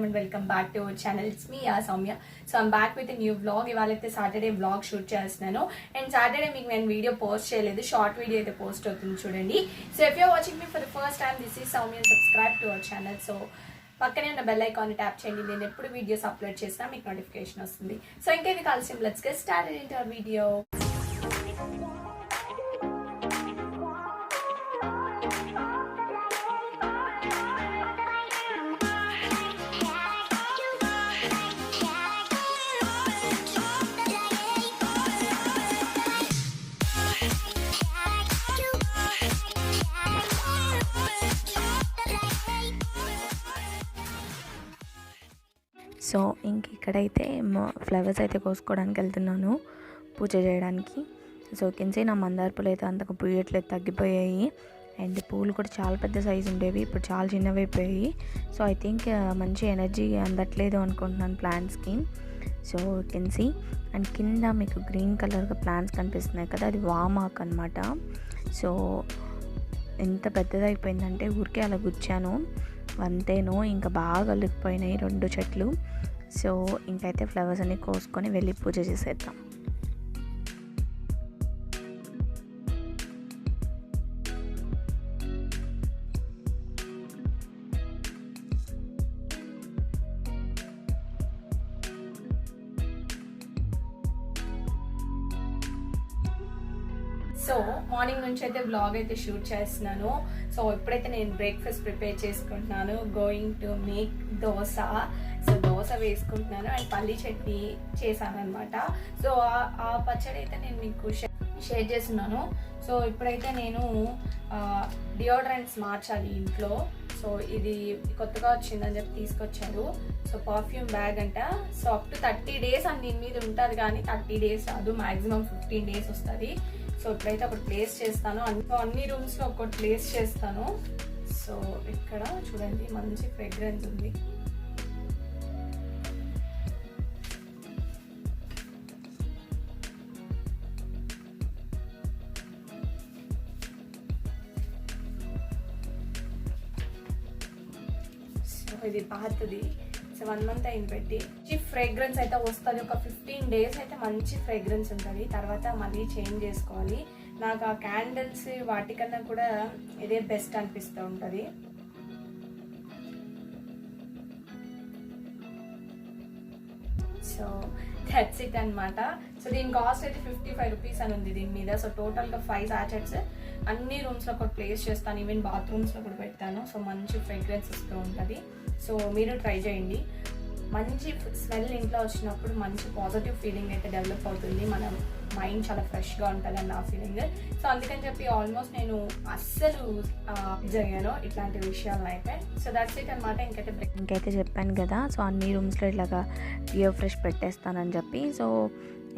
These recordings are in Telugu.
and welcome back to our channel. It's me, Soumya. So I'm back with a new vlog. ఇవాళైతే సాటర్డే vlog షూట్ చేస్తున్నాను అండ్ సాటర్డే మీకు నేను వీడియో పోస్ట్ చేయలేదు, షార్ట్ వీడియో అయితే పోస్ట్ అవుతుంది చూడండి. So if you're watching me for the first time, this is Soumya, subscribe to our channel. So పక్కనే ఉన్న బెల్ ఐకాన్ ట్యాప్ చేయండి, నేను ఎప్పుడు వీడియోస్ అప్లోడ్ చేసినా మీకు నోటిఫికేషన్ వస్తుంది. సో ఇంకేది కాల్సిన let's get started into our video. So ఇంక ఇక్కడైతే ఫ్లవర్స్ అయితే కోసుకోవడానికి వెళ్తున్నాను పూజ చేయడానికి. సో కింద నా మందార పూలు అయితే అంతకు పూయట్లేదు, తగ్గిపోయాయి. అండ్ పూలు కూడా చాలా పెద్ద సైజు ఉండేవి, ఇప్పుడు చాలా చిన్నవి అయిపోయాయి. సో ఐ థింక్ మంచి ఎనర్జీ అందట్లేదు అనుకుంటున్నాను ప్లాంట్స్కి. సో కెన్సీ అండ్ కింద మీకు గ్రీన్ కలర్గా ప్లాంట్స్ కనిపిస్తున్నాయి కదా, అది వామాక్ అనమాట. సో ఎంత పెద్దదైపోయిందంటే ఊరికే అలా గుచ్చాను అంతేనో, ఇంకా బాగా అల్లుకుపోయినాయి 2 చెట్లు. సో ఇంకైతే ఫ్లవర్స్ అన్ని కోసుకొని వెళ్ళి పూజ చేసేద్దాం. సో మార్నింగ్ నుంచి అయితే వ్లాగ్ అయితే షూట్ చేస్తున్నాను. సో ఇప్పుడైతే నేను బ్రేక్ఫాస్ట్ ప్రిపేర్ చేసుకుంటున్నాను. Going to make dosa. So dosa వేసుకుంటున్నాను అండ్ పల్లీ చట్నీ చేశాను అనమాట. సో ఆ పచ్చడి అయితే నేను మీకు షేర్ చేస్తున్నాను. సో ఇప్పుడైతే నేను డియోడ్రెంట్స్ మార్చాలి ఇంట్లో. సో ఇది కొత్తగా వచ్చిందని చెప్పి తీసుకొచ్చారు. సో పర్ఫ్యూమ్ బ్యాగ్ అంట. సో అప్ టు 30 days అని దీని మీద ఉంటుంది, కానీ 30 days రాదు, మ్యాక్సిమం 15 days వస్తుంది. సో ఇప్పుడైతే ఒకటి ప్లేస్ చేస్తాను, అన్ని రూమ్స్లో ఒకటి ప్లేస్ చేస్తాను. సో ఇక్కడ చూడండి మంచి ఫ్రేగ్రెన్స్ ఉంది. సో ఇది పాతది. సో 1 month అయింది పెట్టి. మంచి ఫ్రేగ్రెన్స్ అయితే వస్తుంది. ఒక 15 days అయితే మంచి ఫ్రేగ్రెన్స్ ఉంటుంది, తర్వాత మళ్ళీ చేంజ్ చేసుకోవాలి. నాకు ఆ క్యాండిల్స్ వాటికన్నా కూడా ఇదే బెస్ట్ అనిపిస్తూ ఉంటుంది. సో దట్స్ ఇట్ అనమాట. సో దీని కాస్ట్ అయితే 55 rupees అని ఉంది దీని మీద. సో టోటల్గా 5 sachets అన్ని రూమ్స్లో కూడా ప్లేస్ చేస్తాను, ఈవెన్ బాత్రూమ్స్లో కూడా పెడతాను. సో మంచి ఫ్రేగ్రెన్స్ వస్తూ ఉంటుంది. సో మీరు ట్రై చేయండి. మంచి స్మెల్ ఇంట్లో వచ్చినప్పుడు మంచి పాజిటివ్ ఫీలింగ్ అయితే డెవలప్ అవుతుంది, మన మైండ్ చాలా ఫ్రెష్గా ఉంటుంది అని నా ఫీలింగ్. సో అందుకని చెప్పి ఆల్మోస్ట్ నేను అస్సలు జరిగాను ఇట్లాంటి విషయాలను అయితే. సో దట్స్ ఇట్ అనమాట. ఇంకైతే చెప్పాను కదా, సో అన్ని రూమ్స్లో ఇలాగా డియో ఫ్రెష్ పెట్టేస్తానని చెప్పి. సో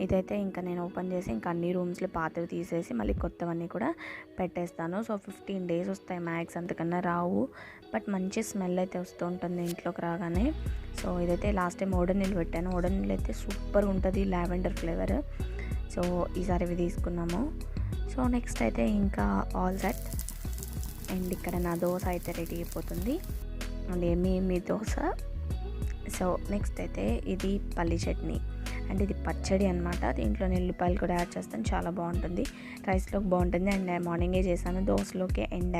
ఇదైతే ఇంకా నేను ఓపెన్ చేసి ఇంకా అన్ని రూమ్స్లో పాతవి తీసేసి మళ్ళీ కొత్తవన్నీ కూడా పెట్టేస్తాను. సో 15 days వస్తాయి మ్యాక్స్, అంతకన్నా రావు. బట్ మంచి స్మెల్ అయితే వస్తూ ఉంటుంది ఇంట్లోకి రాగానే. సో ఇదైతే లాస్ట్ టైం ఓడోనిల్ పెట్టాను. ఓడోనిల్ అయితే సూపర్గా ఉంటుంది, లావెండర్ ఫ్లేవర్. సో ఈసారి ఇవి తీసుకున్నాము. సో నెక్స్ట్ అయితే ఇంకా ఆల్ సెట్. అండ్ ఇక్కడ నా దోశ అయితే రెడీ అయిపోతుంది, అండ్ ఏమి దోశ. సో నెక్స్ట్ అయితే ఇది పల్లి చట్నీ అండ్ ఇది పచ్చడి అనమాట. దీంట్లో నేను ఉల్లిపాయలు కూడా యాడ్ చేస్తాను, చాలా బాగుంటుంది. రైస్లోకి బాగుంటుంది అండ్ మార్నింగే చేశాను, దోశలోకి అండ్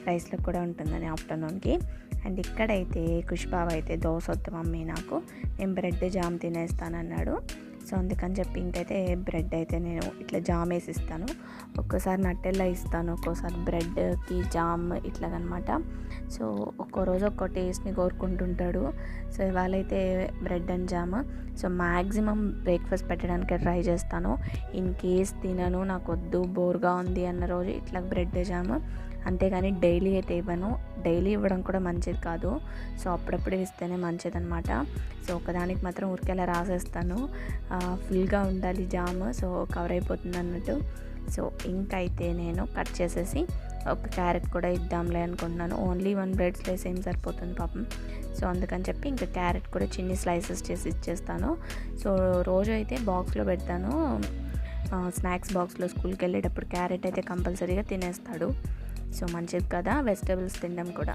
రైస్లోకి కూడా ఉంటుందని ఆఫ్టర్నూన్కి. అండ్ ఇక్కడైతే కుష్బాబు అయితే దోశ వద్దు మమ్మీ నాకు, నేను బ్రెడ్ జామ్ తినేస్తానన్నాడు. సో అందుకని చెప్పి ఇంకైతే బ్రెడ్ అయితే నేను ఇట్లా జామ్ వేసి ఇస్తాను. ఒక్కోసారి నట్టెల్లా ఇస్తాను, ఒక్కోసారి బ్రెడ్కి జామ్ ఇట్లాగనమాట. సో ఒక్కో రోజు ఒక్కో టేస్ట్ని కోరుకుంటుంటాడు. సో ఇవాళైతే bread and jam. So maximum breakfast పెట్టడానికి ట్రై చేస్తాను. ఇన్ కేస్ తినను, నాకు వద్దు బోర్గా ఉంది అన్న రోజు ఇట్లా బ్రెడ్ జామ్, అంతేగాని డైలీ అయితే ఇవ్వను. డైలీ ఇవ్వడం కూడా మంచిది కాదు. సో అప్పుడప్పుడు ఇస్తేనే మంచిది అనమాట. సో ఒకదానికి మాత్రం ఊరికేలా రాసేస్తాను, ఫుల్గా ఉండాలి జామ్, సో కవర్ అయిపోతుంది అన్నట్టు. సో ఇంకైతే నేను కట్ చేసేసి ఒక క్యారెట్ కూడా ఇద్దాంలే అనుకుంటున్నాను. ఓన్లీ 1 bread slice ఏం సరిపోతుంది పాపం. సో అందుకని చెప్పి ఇంకా క్యారెట్ కూడా చిన్ని స్లైసెస్ చేసి ఇచ్చేస్తాను. సో రోజు అయితే బాక్స్లో పెడతాను, స్నాక్స్ బాక్స్లో స్కూల్కి వెళ్ళేటప్పుడు క్యారెట్ అయితే కంపల్సరీగా తినేస్తాడు. సో మంచిది కదా వెజిటేబుల్స్ తినడం కూడా.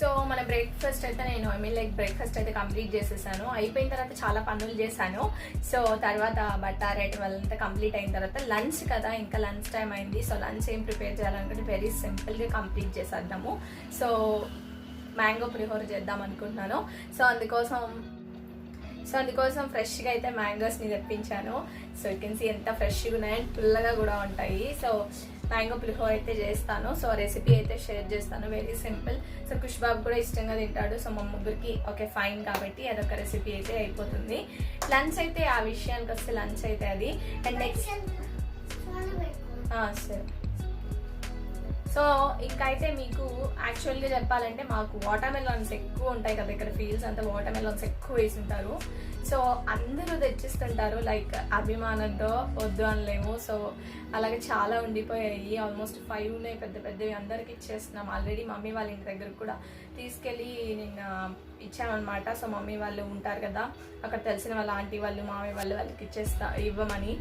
సో మన బ్రేక్ఫాస్ట్ అయితే నేను లైక్ బ్రేక్ఫాస్ట్ అయితే కంప్లీట్ చేసేసాను. అయిపోయిన తర్వాత చాలా పనులు చేశాను. సో తర్వాత బట్టారెట్ వాళ్ళంతా కంప్లీట్ అయిన తర్వాత లంచ్ కదా, ఇంకా లంచ్ టైం అయింది. సో లంచ్ ఏం ప్రిపేర్ చేయాలనుకుంటే వెరీ సింపుల్గా కంప్లీట్ చేసేద్దాము. సో మ్యాంగో పులిహోర చేద్దాం అనుకుంటున్నాను. సో అందుకోసం ఫ్రెష్గా అయితే మ్యాంగోస్ని తెప్పించాను. సో యూ కెన్ సీ ఎంత ఫ్రెష్గా ఉన్నాయి అండ్ పుల్లగా కూడా ఉంటాయి. సో మ్యాంగో పులిహోర అయితే చేస్తాను. సో రెసిపీ అయితే షేర్ చేస్తాను, వెరీ సింపుల్. సో కుష్ బాబు కూడా ఇష్టంగా తింటాడు. సో మా ముగ్గురికి ఓకే ఫైన్ కాబట్టి అదొక రెసిపీ అయితే అయిపోతుంది. లంచ్ అయితే ఆ విషయానికి వస్తే లంచ్ అయితే అది. అండ్ నెక్స్ట్ సరే. సో ఇంకైతే మీకు యాక్చువల్గా చెప్పాలంటే మాకు వాటర్ మెలాన్స్ ఎక్కువ ఉంటాయి కదా, ఇక్కడ ఫీల్డ్స్ అంతా వాటర్ మెలాన్స్ ఎక్కువ వేసి ఉంటారు. సో అందరూ తెచ్చిస్తుంటారు, లైక్ అభిమానంతో వద్దు అనలేము. సో అలాగే చాలా ఉండిపోయాయి, ఆల్మోస్ట్ 5 ఉన్నాయి పెద్ద పెద్దవి. అందరికి ఇచ్చేస్తున్నాం ఆల్రెడీ. మమ్మీ వాళ్ళ ఇంటి దగ్గర కూడా తీసుకెళ్ళి నిన్న ఇచ్చామన్నమాట. సో మమ్మీ వాళ్ళు ఉంటారు కదా అక్కడ, తెలిసిన వాళ్ళ ఆంటీ వాళ్ళు మామయ్య వాళ్ళకి ఇవ్వమని.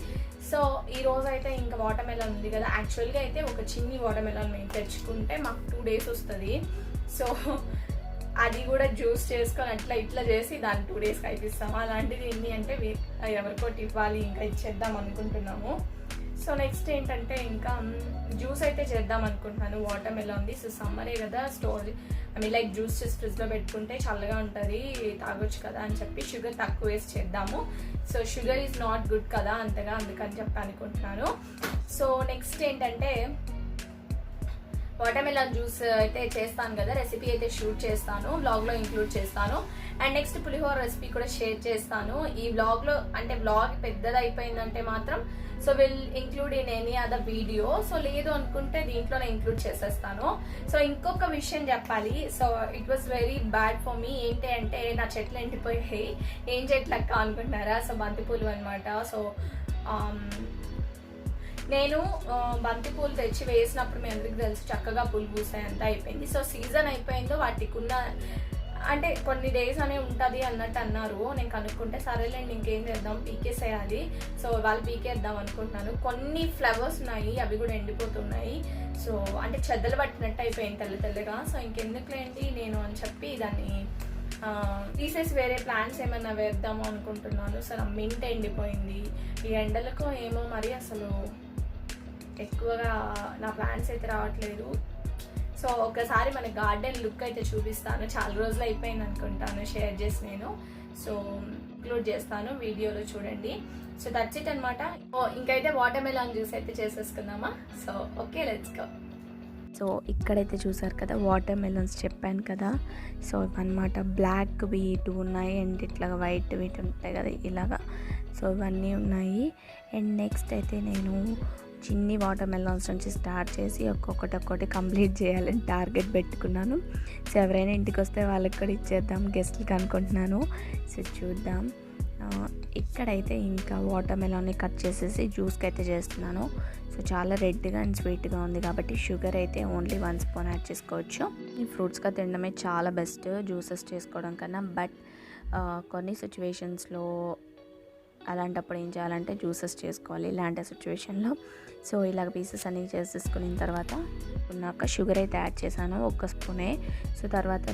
సో ఈ రోజు అయితే ఇంకా వాటర్ మెలాన్ ఉంది కదా, యాక్చువల్గా అయితే ఒక చిన్ని వాటర్ మెలాన్ మేము తెచ్చుకుంటే మాకు 2 days వస్తుంది. సో అది కూడా జ్యూస్ చేసుకొని అట్లా ఇట్లా చేసి దాన్ని 2 days అయిపిస్తాము. అలాంటిది ఏంటి అంటే ఎవరికోటి ఇవ్వాలి, ఇంకా ఇచ్చేద్దాం అనుకుంటున్నాము. సో నెక్స్ట్ ఏంటంటే ఇంకా జ్యూస్ అయితే చేద్దాం అనుకుంటున్నాను. వాటర్ మెలాన్ది. సో సమ్మరే కదా, లైక్ జ్యూస్ చేసి ఫ్రిడ్జ్లో పెట్టుకుంటే చల్లగా ఉంటుంది, తాగొచ్చు కదా అని చెప్పి షుగర్ తక్కువ వేసి చేద్దాము. So sugar is not good కదా అంతగా, అందుకని చెప్పి అనుకుంటున్నాను. సో నెక్స్ట్ ఏంటంటే వాటర్ మెలాన్ జ్యూస్ అయితే చేస్తాను కదా, రెసిపీ అయితే షూట్ చేస్తాను, బ్లాగ్లో ఇంక్లూడ్ చేస్తాను. అండ్ నెక్స్ట్ పులిహోర రెసిపీ కూడా షేర్ చేస్తాను ఈ బ్లాగ్లో. అంటే బ్లాగ్ పెద్దది అయిపోయిందంటే మాత్రం so will include in any other video. So లేదు అనుకుంటే దీంట్లోనే ఇంక్లూడ్ చేసేస్తాను. సో ఇంకొక విషయం చెప్పాలి. So it was very bad for me. ఏంటి అంటే నా చెట్లు ఎండిపోయాయి. ఏం చెట్లు అక్క అనుకుంటున్నారా? సో బంతిపూలు అనమాట. సో నేను బంతిపూలు తెచ్చి వేసినప్పుడు మీ అందరికి తెలుసు చక్కగా పూలు పూసాయి, అంతా అయిపోయింది. సో సీజన్ అయిపోయిందో వాటికి ఉన్న అంటే కొన్ని డేస్ అనే ఉంటుంది అన్నట్టు అన్నారు. నేను కనుక్కుంటే సరేలేండి ఇంకేం చేద్దాం, పీకేసేయాలి. సో వాళ్ళు పీకేద్దాం అనుకుంటున్నాను. కొన్ని ఫ్లవర్స్ ఉన్నాయి, అవి కూడా ఎండిపోతున్నాయి. సో అంటే చెద్దలు పట్టినట్టు అయిపోయింది తెల్లగా. సో ఇంకెందుకులేండి నేను అని చెప్పి దాన్ని తీసేసి వేరే ప్లాంట్స్ ఏమైనా వేద్దాము అనుకుంటున్నాను. సో నా మింట్ ఎండిపోయింది ఈ ఎండలకు, ఏమో మరి అసలు ఎక్కువగా నా ప్లాంట్స్ అయితే రావట్లేదు. సో ఒకసారి మన గార్డెన్ లుక్ అయితే చూపిస్తాను. చాలా రోజులు అయిపోయింది అనుకుంటాను షేర్ చేసి నేను. సో ఇంక్లూడ్ చేస్తాను వీడియోలో, చూడండి. సో దట్స్ ఇట్ అనమాట. ఇంకైతే వాటర్ మెలాన్ జ్యూస్ అయితే చేసేసుకుందామా? So okay, let's go. So ఇక్కడైతే చూసారు కదా వాటర్ మెలన్స్ చెప్పాను కదా. సో ఇవన్నమాట బ్లాక్ వీటి ఉన్నాయి అండ్ ఇట్లా వైట్ వీటి ఉంటాయి కదా ఇలాగా. సో ఇవన్నీ ఉన్నాయి. అండ్ నెక్స్ట్ అయితే నేను చిన్ని వాటర్ మెలన్స్ నుంచి స్టార్ట్ చేసి ఒక్కొక్కటి కంప్లీట్ చేయాలని టార్గెట్ పెట్టుకున్నాను. సో ఎవరైనా ఇంటికి వస్తే వాళ్ళకి కూడా ఇచ్చేద్దాం గెస్ట్లకి అనుకుంటున్నాను. సో చూద్దాం. ఇక్కడైతే ఇంకా వాటర్ మెలాన్ని కట్ చేసేసి జ్యూస్కి అయితే చేస్తున్నాను. సో చాలా రెడ్గా అండ్ స్వీట్గా ఉంది కాబట్టి షుగర్ అయితే ఓన్లీ 1 స్పూన్ యాడ్ చేసుకోవచ్చు. ఈ ఫ్రూట్స్గా తినడమే చాలా బెస్ట్ జ్యూసెస్ చేసుకోవడం కన్నా. బట్ కొన్ని సిచ్యువేషన్స్లో అలాంటప్పుడు ఏం చేయాలంటే జ్యూసెస్ చేసుకోవాలి ఇలాంటి సిచ్యువేషన్లో. సో ఇలాగ పీసెస్ అన్నీ చేసేసుకున్న తర్వాత ఉన్నాక షుగర్ అయితే యాడ్ చేశాను 1 స్పూనే. సో తర్వాత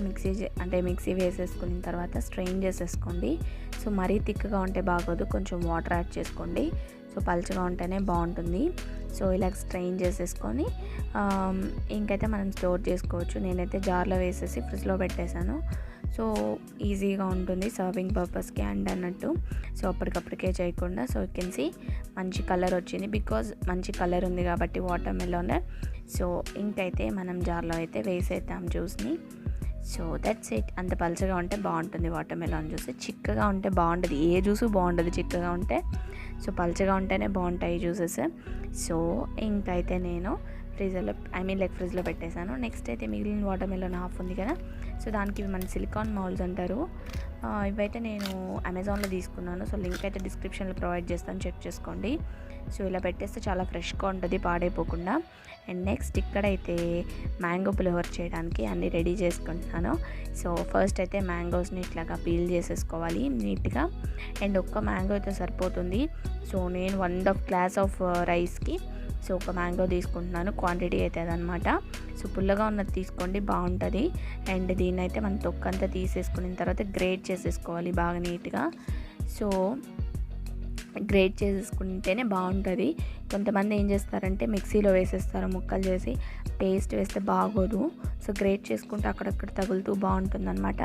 మిక్సీ వేసేసుకున్న తర్వాత స్ట్రెయిన్ చేసేసుకోండి. సో మరీ థిక్గా ఉంటే బాగోదు, కొంచెం వాటర్ యాడ్ చేసుకోండి. సో పల్చగా ఉంటేనే బాగుంటుంది. సో ఇలా స్ట్రెయిన్ చేసేసుకొని ఇంకైతే మనం స్టోర్ చేసుకోవచ్చు. నేనైతే జార్లో వేసేసి ఫ్రిడ్జ్లో పెట్టేశాను. సో ఈజీగా ఉంటుంది సర్వింగ్ పర్పస్కి అండ్ అన్నట్టు. సో అప్పటికప్పటికే చేయకుండా. సో యూ కెన్ సీ మంచి కలర్ వచ్చింది, బికాజ్ మంచి కలర్ ఉంది కాబట్టి వాటర్ మెలాన్. సో ఇంకైతే మనం జార్లో అయితే వేసేద్దాం జ్యూస్ని. So that's it. అంత పల్చగా ఉంటే బాగుంటుంది వాటర్ మెలాన్ జ్యూస్. చిక్కగా ఉంటే బాగుంటుంది, ఏ జ్యూసు బాగుంటుంది చిక్కగా ఉంటే. సో పల్చగా ఉంటేనే బాగుంటాయి జ్యూసెస్. సో ఇంకైతే నేను ఫ్రిడ్జ్లో పెట్టేశాను. నెక్స్ట్ అయితే మిగిలిన వాటర్ మెలాన్ హాఫ్ ఉంది కదా, సో దానికి మన సిలికాన్ మౌల్స్ అంటారు. ఇవైతే నేను అమెజాన్లో తీసుకున్నాను. సో లింక్ అయితే డిస్క్రిప్షన్లో ప్రొవైడ్ చేస్తాను, చెక్ చేసుకోండి. సో ఇలా పెట్టేస్తే చాలా ఫ్రెష్గా ఉంటుంది, పాడైపోకుండా. అండ్ నెక్స్ట్ ఇక్కడైతే మ్యాంగో పులిహోర చేయడానికి అన్నీ రెడీ చేసుకుంటున్నాను. సో ఫస్ట్ అయితే మ్యాంగోస్ని ఇట్లాగా పీల్ చేసేసుకోవాలి నీట్గా. అండ్ ఒక్క మ్యాంగో అయితే సరిపోతుంది. సో నేను 1/2 గ్లాస్ ఆఫ్ రైస్కి సో ఒక మ్యాంగో తీసుకుంటున్నాను, క్వాంటిటీ అయితే అదనమాట. సో పుల్లగా ఉన్నది తీసుకోండి, బాగుంటుంది. అండ్ దీన్ని అయితే మనం తొక్కంతా తీసేసుకున్న తర్వాత గ్రేట్ చేసేసుకోవాలి బాగా నీట్గా. సో గ్రేట్ చేసేసుకుంటేనే బాగుంటుంది. కొంతమంది ఏం చేస్తారంటే మిక్సీలో వేసేస్తారు ముక్కలు చేసి, పేస్ట్ వేస్తే బాగోదు. సో గ్రేట్ చేసుకుంటే అక్కడక్కడ తగులుతూ బాగుంటుంది అనమాట.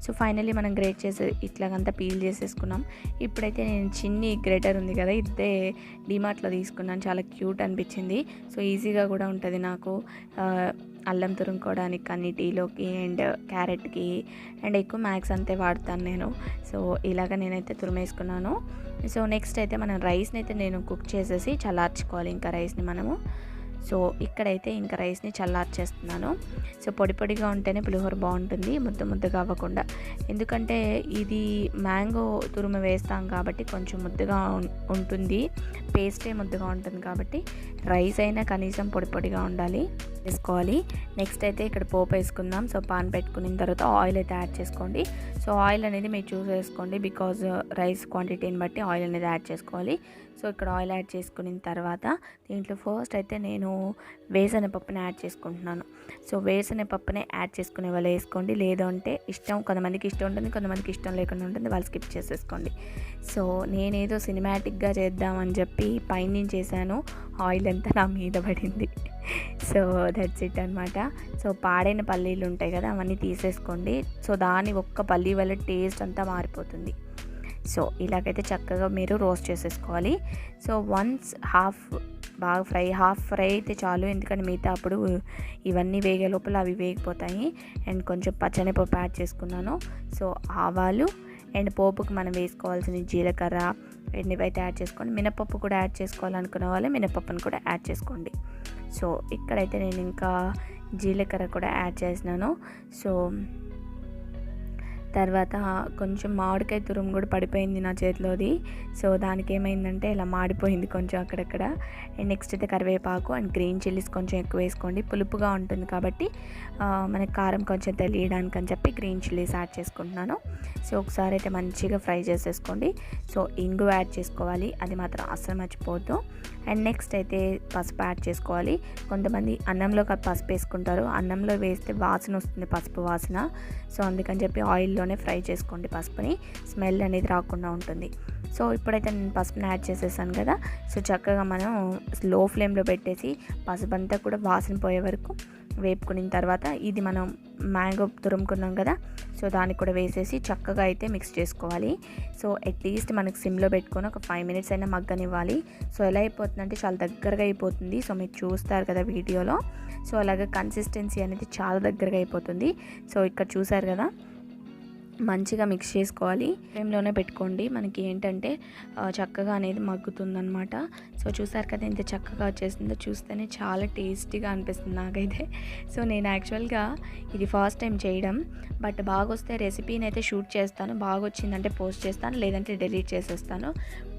సో ఫైనల్లీ మనం గ్రేట్ చేసి ఇట్లాగంతా పీల్ చేసేసుకున్నాం. ఇప్పుడైతే నేను చిన్ని గ్రేటర్ ఉంది కదా, ఇదే డిమార్ట్లో తీసుకున్నాను, చాలా క్యూట్ అనిపించింది. సో ఈజీగా కూడా ఉంటుంది నాకు అల్లం తురుముకోవడానికి కానీ టీలోకి అండ్ క్యారెట్కి అండ్ ఎక్కువ మ్యాక్స్ అంతే వాడతాను నేను. సో ఇలాగ నేనైతే తురిమేసుకున్నాను. సో నెక్స్ట్ అయితే మనం రైస్ని అయితే నేను కుక్ చేసేసి చల్లార్చుకోవాలి ఇంకా రైస్ని మనము. సో ఇక్కడైతే ఇంకా రైస్ని చల్లార్చేస్తున్నాను. సో పొడి పొడిగా ఉంటేనే పులిహోర బాగుంటుంది, ముద్దగా అవ్వకుండా. ఎందుకంటే ఇది మ్యాంగో తురుము వేస్తాం కాబట్టి కొంచెం ముద్దగా ఉంటుంది, పేస్టే ముద్దగా ఉంటుంది కాబట్టి రైస్ అయినా కనీసం పొడి పొడిగా ఉండాలి వేసుకోవాలి. నెక్స్ట్ అయితే ఇక్కడ పోపు వేసుకుందాం. సో పాన్ పెట్టుకున్న తర్వాత ఆయిల్ అయితే యాడ్ చేసుకోండి. సో ఆయిల్ అనేది మీరు చూస్ చేసుకోండి, బికాజ్ రైస్ క్వాంటిటీని బట్టి ఆయిల్ అనేది యాడ్ చేసుకోవాలి. సో ఇక్కడ ఆయిల్ యాడ్ చేసుకున్న తర్వాత దీంట్లో ఫస్ట్ అయితే నేను వేరుశనగపప్పుని యాడ్ చేసుకుంటున్నాను. సో వేరుశనగపప్పునే యాడ్ చేసుకునే వాళ్ళు వేసుకోండి, లేదు అంటే ఇష్టం, కొంతమందికి ఇష్టం ఉంటుంది, కొంతమందికి ఇష్టం లేకుండా ఉంటుంది, వాళ్ళు స్కిప్ చేసేసుకోండి. సో నేనేదో సినిమాటిక్గా చేద్దామని చెప్పి పైన చేశాను, ఆయిల్ అంతా నా మీద పడింది. సో దట్స్ ఇట్ అనమాట. సో పాడైన పల్లీలు ఉంటాయి కదా, అవన్నీ తీసేసుకోండి. సో దాని ఒక్క పల్లీ వల్ల టేస్ట్ అంతా మారిపోతుంది. సో ఇలాగైతే చక్కగా మీరు రోస్ట్ చేసేసుకోవాలి. సో వన్స్ హాఫ్ ఫ్రై అయితే చాలు, ఎందుకంటే మిగతా అప్పుడు ఇవన్నీ వేగే లోపల అవి వేగిపోతాయి. అండ్ కొంచెం పచ్చనిపప్పు యాడ్ చేసుకున్నాను. సో ఆవాలు అండ్ పోపుకి మనం వేసుకోవాల్సిన జీలకర్ర అండ్ ఇవైతే యాడ్ చేసుకోండి. మినపప్పు కూడా యాడ్ చేసుకోవాలనుకున్న వాళ్ళు మినపప్పును కూడా యాడ్ చేసుకోండి. సో ఇక్కడైతే నేను ఇంకా జీలకర్ర కూడా యాడ్ చేసినాను. సో తర్వాత కొంచెం మామిడికాయ తురుము కూడా పడిపోయింది నా చేతిలోది. సో దానికి ఏమైందంటే ఇలా మాడిపోయింది కొంచెం అక్కడక్కడ. అండ్ నెక్స్ట్ అయితే కరివేపాకు అండ్ గ్రీన్ చిల్లీస్ కొంచెం ఎక్కువ వేసుకోండి, పులుపుగా ఉంటుంది కాబట్టి మనకి కారం కొంచెం తెలియడానికి అని చెప్పి గ్రీన్ చిల్లీస్ యాడ్ చేసుకుంటున్నాను. సో ఒకసారి అయితే మంచిగా ఫ్రై చేసేసుకోండి. సో ఇంగు యాడ్ చేసుకోవాలి, అది మాత్రం అస్సలు మర్చిపోవద్దు. అండ్ నెక్స్ట్ అయితే పసుపు యాడ్ చేసుకోవాలి. కొంతమంది అన్నంలో పసుపు వేసుకుంటారు, అన్నంలో వేస్తే వాసన వస్తుంది, పసుపు వాసన. సో అందుకని చెప్పి ఆయిల్లోనే ఫ్రై చేసుకోండి, పసుపుని స్మెల్ అనేది రాకుండా ఉంటుంది. సో ఇప్పుడైతే నేను పసుపుని యాడ్ చేసేసాను కదా, సో చక్కగా మనం లో ఫ్లేమ్లో పెట్టేసి పసుపు అంతా కూడా వాసన పోయే వరకు వేపుకున్న తర్వాత ఇది మనం మ్యాంగో తురుముకున్నాం కదా, సో దాన్ని కూడా వేసేసి చక్కగా అయితే మిక్స్ చేసుకోవాలి. సో అట్లీస్ట్ మనకి సిమ్లో పెట్టుకొని ఒక 5 minutes అయినా మగ్గనివ్వాలి. సో ఎలా అయిపోతుందంటే చాలా దగ్గరగా అయిపోతుంది. సో మీరు చూస్తారు కదా వీడియోలో. సో అలాగే కన్సిస్టెన్సీ అనేది చాలా దగ్గరగా అయిపోతుంది. సో ఇక్కడ చూసారు కదా, మంచిగా మిక్స్ చేసుకోవాలి, ఫ్లేమ్లోనే పెట్టుకోండి. మనకి ఏంటంటే చక్కగా అనేది మగ్గుతుందనమాట. సో చూసారు కదా ఎంత చక్కగా వచ్చేసిందో, చూస్తేనే చాలా టేస్టీగా అనిపిస్తుంది నాకైతే. సో నేను యాక్చువల్గా ఇది ఫస్ట్ టైం చేయడం, బట్ బాగా వస్తే రెసిపీని అయితే షూట్ చేస్తాను, బాగా వచ్చిందంటే పోస్ట్ చేస్తాను, లేదంటే డిలీట్ చేసేస్తాను.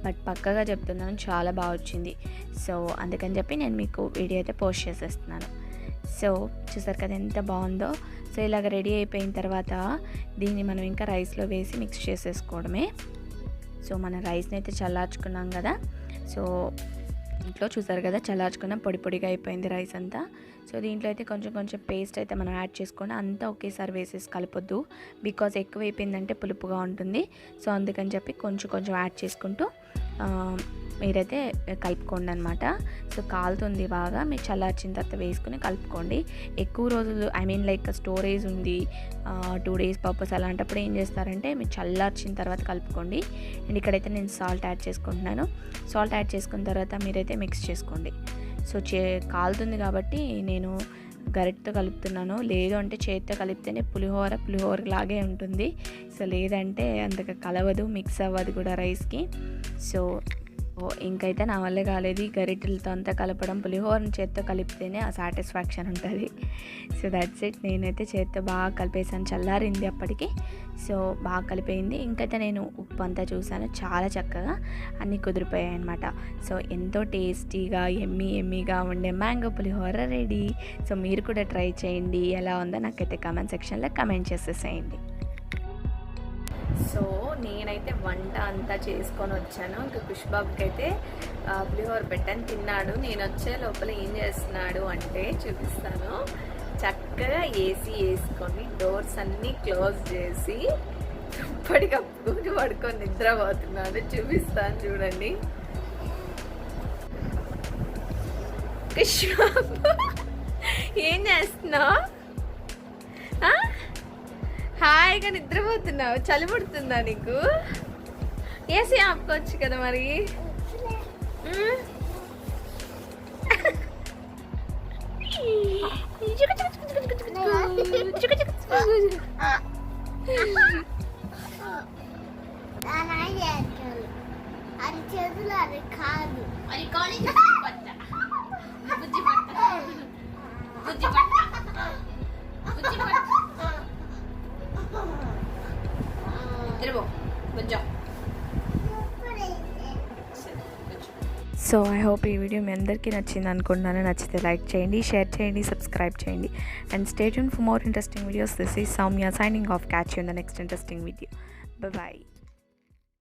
బట్ పక్కగా చెప్తున్నాను చాలా బాగా వచ్చింది. సో అందుకని చెప్పి నేను మీకు వీడియో అయితే పోస్ట్ చేసేస్తున్నాను. సో చూసారు కదా ఎంత బాగుందో. సో ఇలాగ రెడీ అయిపోయిన తర్వాత దీన్ని మనం ఇంకా రైస్లో వేసి మిక్స్ చేసేసుకోవడమే. సో మన రైస్ని అయితే చల్లార్చుకున్నాం కదా, సో ఇంట్లో చూసారు కదా చల్లార్చుకున్నాం, పొడి పొడిగా అయిపోయింది రైస్ అంతా. సో దీంట్లో అయితే కొంచెం కొంచెం పేస్ట్ అయితే మనం యాడ్ చేసుకోండి, అంతా ఒకేసారి వేసేసి కలపొద్దు, బికాజ్ ఎక్కువ అయిపోయిందంటే పులుపుగా ఉంటుంది. సో అందుకని చెప్పి కొంచెం కొంచెం యాడ్ చేసుకుంటూ మీరైతే కలుపుకోండి అనమాట. సో కాలుతుంది బాగా, మీరు చల్లార్చిన తర్వాత వేసుకుని కలుపుకోండి. ఎక్కువ రోజులు లైక్ స్టోరేజ్ ఉంది 2 days పర్పస్, అలాంటప్పుడు ఏం చేస్తారంటే మీరు చల్లార్చిన తర్వాత కలుపుకోండి. అండ్ ఇక్కడైతే నేను సాల్ట్ యాడ్ చేసుకుంటున్నాను. సాల్ట్ యాడ్ చేసుకున్న తర్వాత మీరైతే మిక్స్ చేసుకోండి. సో కాలుతుంది కాబట్టి నేను గరిటతో కలుపుతున్నాను, లేదు అంటే చేతితో కలిపితేనే పులిహోర లాగే ఉంటుంది. సో లేదంటే అంతగా కలవదు, మిక్స్ అవ్వదు కూడా రైస్కి. సో ఇంకైతే నా వల్లే కాలేదు ఈ గరిటెలతో అంతా కలపడం, పులిహోరని చేత్తో కలిపితేనే ఆ సాటిస్ఫాక్షన్ ఉంటుంది. సో దట్స్ ఇట్, నేనైతే చేత్తో బాగా కలిపేసాను, చల్లారింది అప్పటికి. సో బాగా కలిపోయింది. ఇంకైతే నేను ఉప్పు అంతా చూసాను, చాలా చక్కగా అన్నీ కుదిరిపోయాయి అనమాట. సో ఎంతో టేస్టీగా ఎమ్మీగా ఉండే మ్యాంగో పులిహోర రెడీ. సో మీరు కూడా ట్రై చేయండి, ఎలా ఉందో నాకైతే కామెంట్ సెక్షన్లో కామెంట్ చేసేసేయండి. సో నేనైతే వంట అంతా చేసుకొని వచ్చాను. ఇంకా పుష్బాబుకి అయితే పులిహోర పెట్టని తిన్నాడు. నేను వచ్చే లోపల ఏం చేస్తున్నాడు అంటే చూపిస్తాను. చక్కగా ఏసీ వేసుకొని డోర్స్ అన్నీ క్లోజ్ చేసి ఇప్పటికప్పుడు పడుకొని నిద్రపోతున్నాను. చూపిస్తాను చూడండి. ఏం చేస్తున్నావు? హాయిగా నిద్రపోతున్నావు. చలి పుడుతుందా నీకు? ఏసీ ఆపుకోవచ్చు కదా మరి. అది చేతులు అది కాదు అది కాలేజ్ పట్ట బుజ్జి పట్ట బుజ్జి పట్ట బుజ్జి పట్ట తిరుగు బుజ్జో. సో ఐ హోప్ ఈ వీడియో మీ అందరికీ నచ్చింది అనుకుంటున్నాను. నచ్చితే లైక్ చేయండి, షేర్ చేయండి, సబ్స్క్రైబ్ చేయండి and stay tune for more interesting videos. This is Soumya signing off. Catch you in the next interesting video. Bye bye.